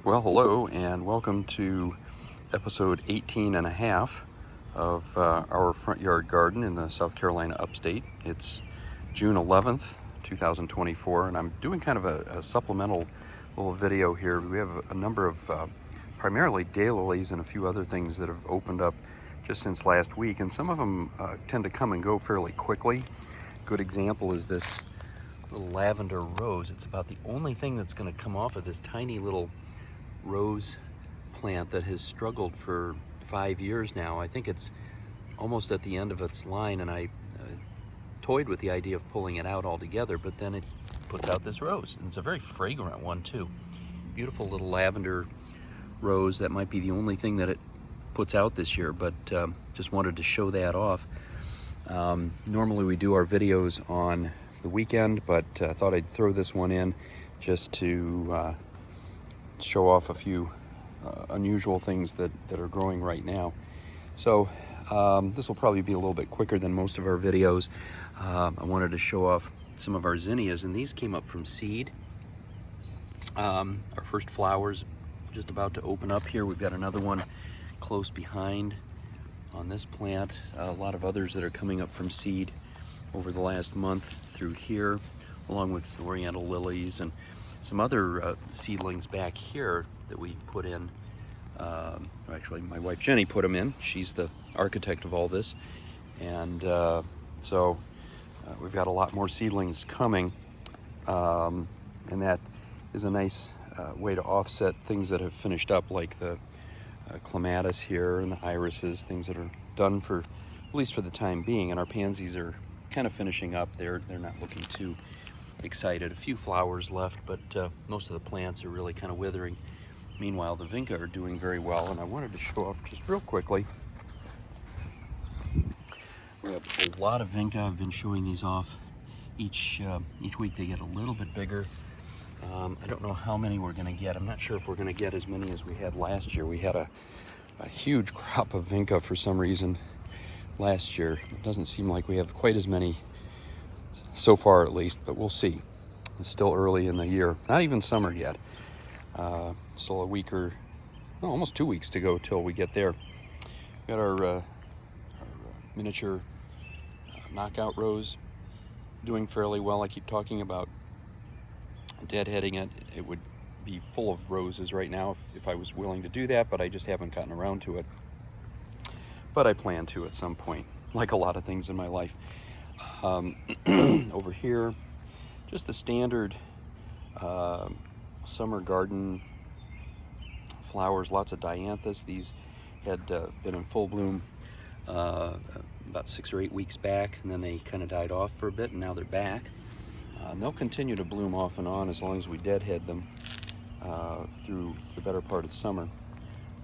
Well, hello and welcome to episode 18 and a half of our front yard garden in the South Carolina upstate. It's June 11th, 2024, and I'm doing kind of a supplemental little video here. We have a number of primarily daylilies and a few other things that have opened up just since last week, and some of them tend to come and go fairly quickly. Good example is this little lavender rose. It's about the only thing that's going to come off of this tiny little rose plant that has struggled for 5 years now. I think it's almost at the end of its line, and I toyed with the idea of pulling it out altogether, but then it puts out this rose, and it's a very fragrant one too. Beautiful little lavender rose. That might be the only thing that it puts out this year, but just wanted to show that off. Normally we do our videos on the weekend, but I thought I'd throw this one in just to show off a few unusual things that are growing right now. So this will probably be a little bit quicker than most of our videos. I wanted to show off some of our zinnias, and these came up from seed. Our first flowers just about to open up here. We've got another one close behind on this plant. A lot of others that are coming up from seed over the last month through here, along with oriental lilies and some other seedlings back here that we put in. Actually, my wife Jenny put them in. She's the architect of all this. And so we've got a lot more seedlings coming. And that is a nice way to offset things that have finished up, like the clematis here and the irises, things that are done for, at least for the time being. And our pansies are kind of finishing up. They're not looking too excited. A few flowers left, but most of the plants are really kind of withering. Meanwhile, the vinca are doing very well, and I wanted to show off just real quickly. We have a lot of vinca. I've been showing these off each week. They get a little bit bigger. I don't know how many we're going to get. I'm not sure if we're going to get as many as we had last year. We had a huge crop of vinca for some reason last year. It doesn't seem like we have quite as many so far, at least, but we'll see. It's still early in the year, not even summer yet. Still a week or almost 2 weeks to go till we get there. We got our miniature knockout rose doing fairly well. I keep talking about deadheading it. It would be full of roses right now if I was willing to do that, but I just haven't gotten around to it. But I plan to at some point, like a lot of things in my life. Over here, just the standard summer garden flowers, lots of dianthus. These had been in full bloom about 6 or 8 weeks back, and then they kind of died off for a bit, and now they're back. And they'll continue to bloom off and on as long as we deadhead them through the better part of the summer.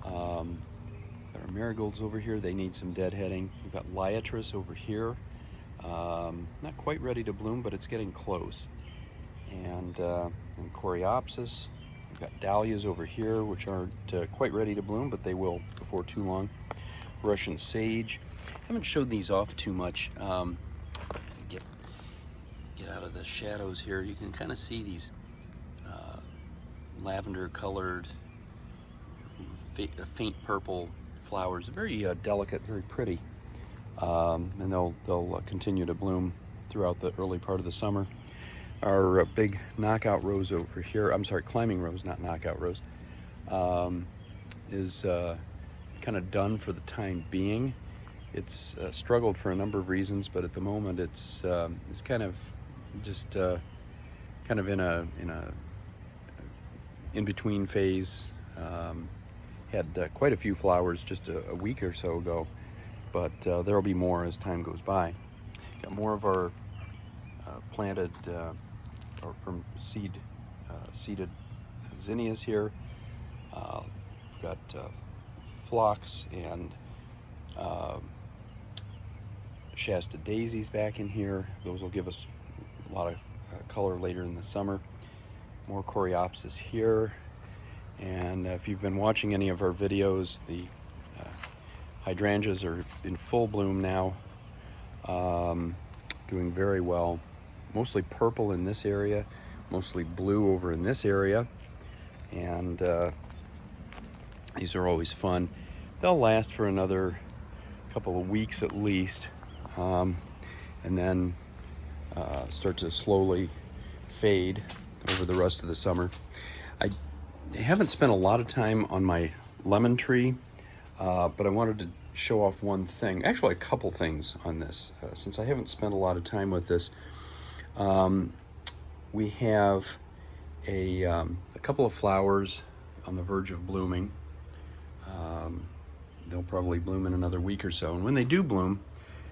Got our marigolds over here. They need some deadheading. We've got liatris over here. Not quite ready to bloom, but it's getting close. And coreopsis. We've got dahlias over here, which aren't quite ready to bloom, but they will before too long. Russian sage. Haven't showed these off too much. Get out of the shadows here. You can kind of see these lavender colored, faint purple flowers. Very delicate, very pretty. And they'll continue to bloom throughout the early part of the summer. Our big knockout rose over here, I'm sorry, climbing rose, not knockout rose, is kind of done for the time being. It's struggled for a number of reasons, but at the moment it's kind of just kind of in a in-between phase. Had quite a few flowers just a week or so ago, but there'll be more as time goes by. Got more of our planted or from seeded zinnias here. We've got phlox and Shasta daisies back in here. Those will give us a lot of color later in the summer. More coreopsis here. And if you've been watching any of our videos, the hydrangeas are in full bloom now, doing very well. Mostly purple in this area, mostly blue over in this area, and These are always fun. They'll last for another couple of weeks at least, and then start to slowly fade over the rest of the summer. I haven't spent a lot of time on my lemon tree, but I wanted to show off one thing, actually a couple things on this. Since I haven't spent a lot of time with this, we have a couple of flowers on the verge of blooming. They'll probably bloom in another week or so. And when they do bloom,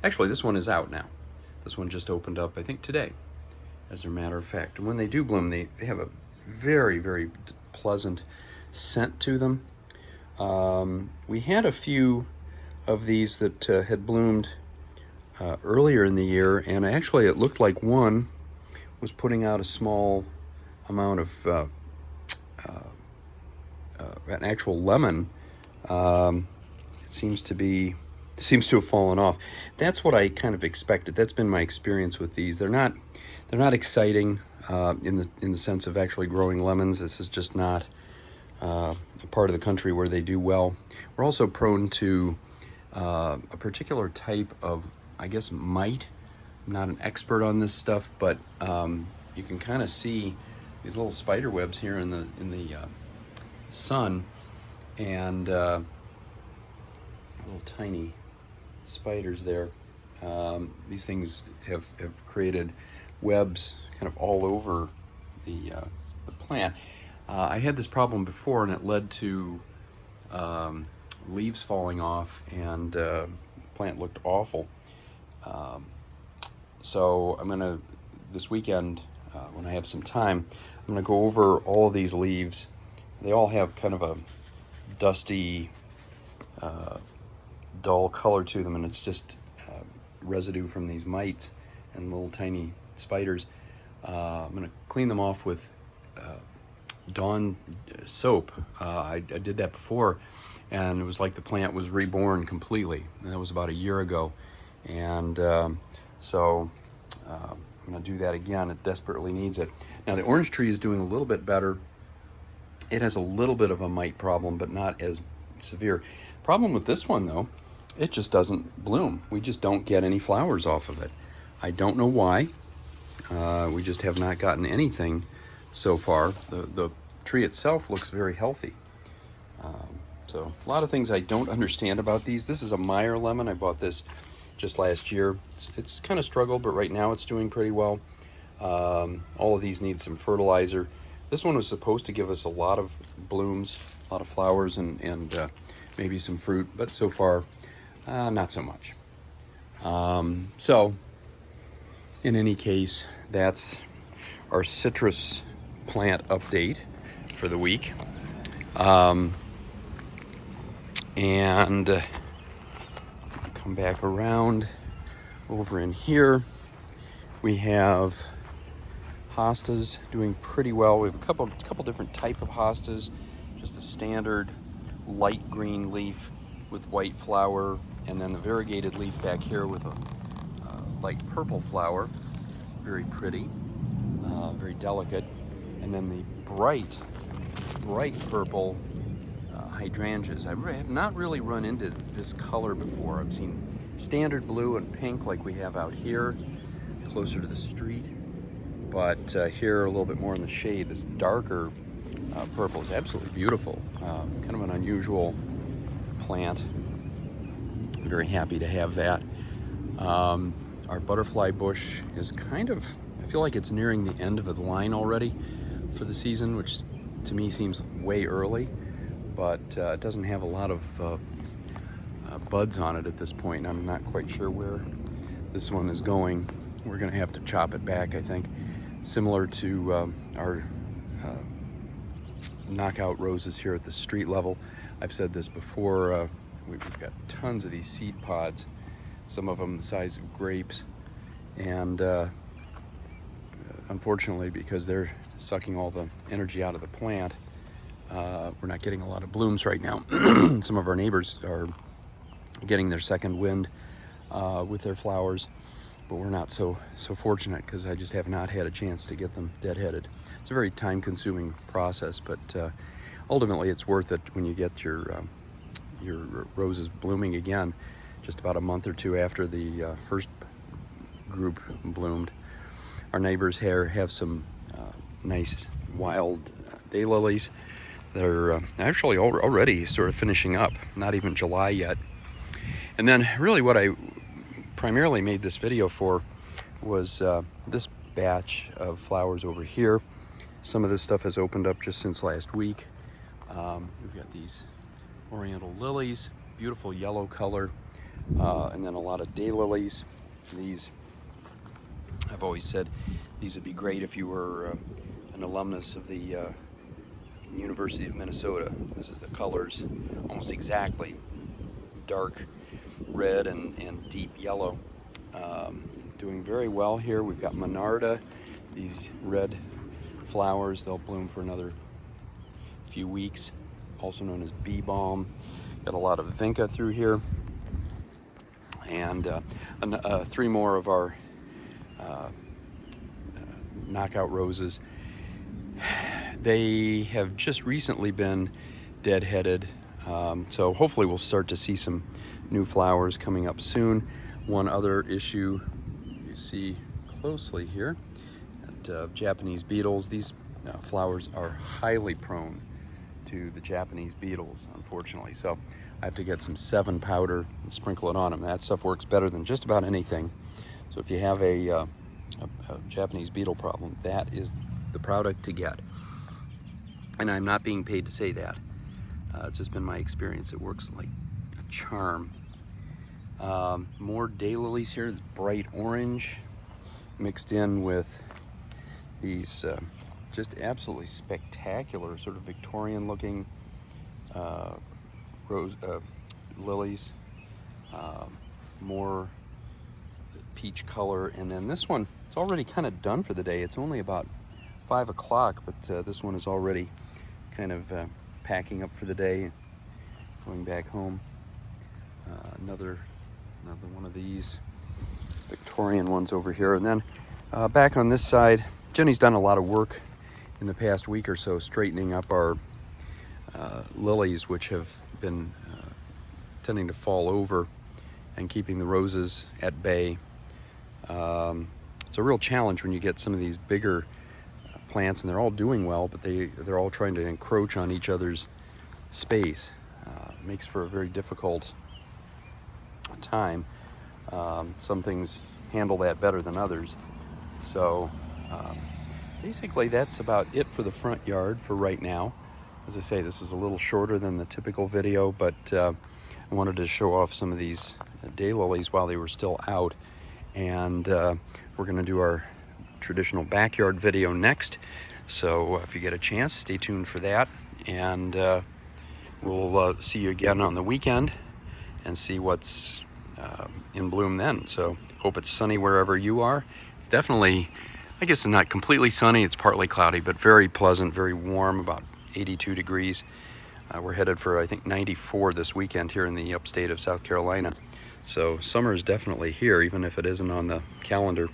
actually this one is out now. This one just opened up, I think today, as a matter of fact. And when they do bloom, they have a very, very pleasant scent to them. We had a few of these that had bloomed earlier in the year, and actually it looked like one was putting out a small amount of an actual lemon. It seems to have fallen off. That's what I kind of expected. That's been my experience with these. They're not exciting in the sense of actually growing lemons. This is just not a part of the country where they do well. We're also prone to a particular type of, I guess, mite. I'm not an expert on this stuff, but you can kind of see these little spider webs here in the sun, and little tiny spiders there. These things have created webs kind of all over the plant. I had this problem before, and it led to leaves falling off, and the plant looked awful. So I'm gonna, this weekend, when I have some time, I'm gonna go over all of these leaves. They all have kind of a dusty, dull color to them, and it's just residue from these mites and little tiny spiders. I'm going to clean them off with Dawn soap. I did that before, and it was like the plant was reborn completely. And that was about a year ago, and so I'm going to do that again. It desperately needs it. Now the orange tree is doing a little bit better. It has a little bit of a mite problem, but not as severe. Problem with this one, though, it just doesn't bloom. We just don't get any flowers off of it. I don't know why. We just have not gotten anything so far. The tree itself looks very healthy. So a lot of things I don't understand about these. This is a Meyer lemon. I bought this just last year. It's kind of struggled, but right now it's doing pretty well. All of these need some fertilizer. This one was supposed to give us a lot of blooms, a lot of flowers, and maybe some fruit, but so far, not so much. So, in any case, that's our citrus plant update for the week. And come back around over in here. We have hostas doing pretty well. We have a couple different type of hostas. Just a standard light green leaf with white flower, and then the variegated leaf back here with a light purple flower. Very pretty, very delicate. And then the bright purple hydrangeas. I have not really run into this color before. I've seen standard blue and pink like we have out here, closer to the street. But here, a little bit more in the shade, this darker purple is absolutely beautiful. Kind of an unusual plant. I'm very happy to have that. Our butterfly bush is kind of, I feel like it's nearing the end of the line already for the season, which to me seems way early, but it doesn't have a lot of buds on it at this point. I'm not quite sure where this one is going. We're gonna have to chop it back, I think. Similar to our knockout roses here at the street level. I've said this before, we've got tons of these seed pods, some of them the size of grapes, and unfortunately, because they're sucking all the energy out of the plant, we're not getting a lot of blooms right now. Some of our neighbors are getting their second wind with their flowers, but we're not so fortunate because I just have not had a chance to get them deadheaded. It's a very time-consuming process, but ultimately it's worth it when you get your roses blooming again, just about a month or two after the first group bloomed. Our neighbors here have some nice wild daylilies that are actually already sort of finishing up, not even July yet. And then really what I primarily made this video for was this batch of flowers over here. Some of this stuff has opened up just since last week. We've got these oriental lilies, beautiful yellow color, and then a lot of daylilies. These, I've always said, these would be great if you were an alumnus of the University of Minnesota. This is the colors, almost exactly, dark red and deep yellow. Doing very well here. We've got Monarda, these red flowers. They'll bloom for another few weeks, also known as bee balm. Got a lot of vinca through here, and 3 more of our knockout roses. They have just recently been deadheaded, so hopefully we'll start to see some new flowers coming up soon. One other issue you see closely here at Japanese beetles. These flowers are highly prone to the Japanese beetles, unfortunately, so I have to get some 7 powder and sprinkle it on them. That stuff works better than just about anything. So if you have a Japanese beetle problem, that is the product to get. And I'm not being paid to say that. It's just been my experience. It works like a charm. More daylilies here. It's bright orange mixed in with these just absolutely spectacular sort of Victorian looking rose lilies. More peach color, and then this one, it's already kind of done for the day. It's only about 5 o'clock, but this one is already kind of packing up for the day, going back home. Another one of these Victorian ones over here. And then back on this side, Jenny's done a lot of work in the past week or so straightening up our lilies, which have been tending to fall over and keeping the roses at bay. It's a real challenge when you get some of these bigger plants, and they're all doing well, but they're all trying to encroach on each other's space. It makes for a very difficult time. Some things handle that better than others. So basically that's about it for the front yard for right now. As I say, this is a little shorter than the typical video, but I wanted to show off some of these daylilies while they were still out. And we're going to do our traditional backyard video next. So if you get a chance, stay tuned for that. And we'll see you again on the weekend and see what's in bloom then. So hope it's sunny wherever you are. It's definitely, I guess it's not completely sunny. It's partly cloudy, but very pleasant, very warm, about 82 degrees. We're headed for, I think, 94 this weekend here in the upstate of South Carolina. So summer is definitely here, even if it isn't on the calendar.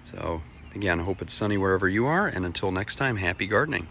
So again, I hope it's sunny wherever you are, and until next time, happy gardening.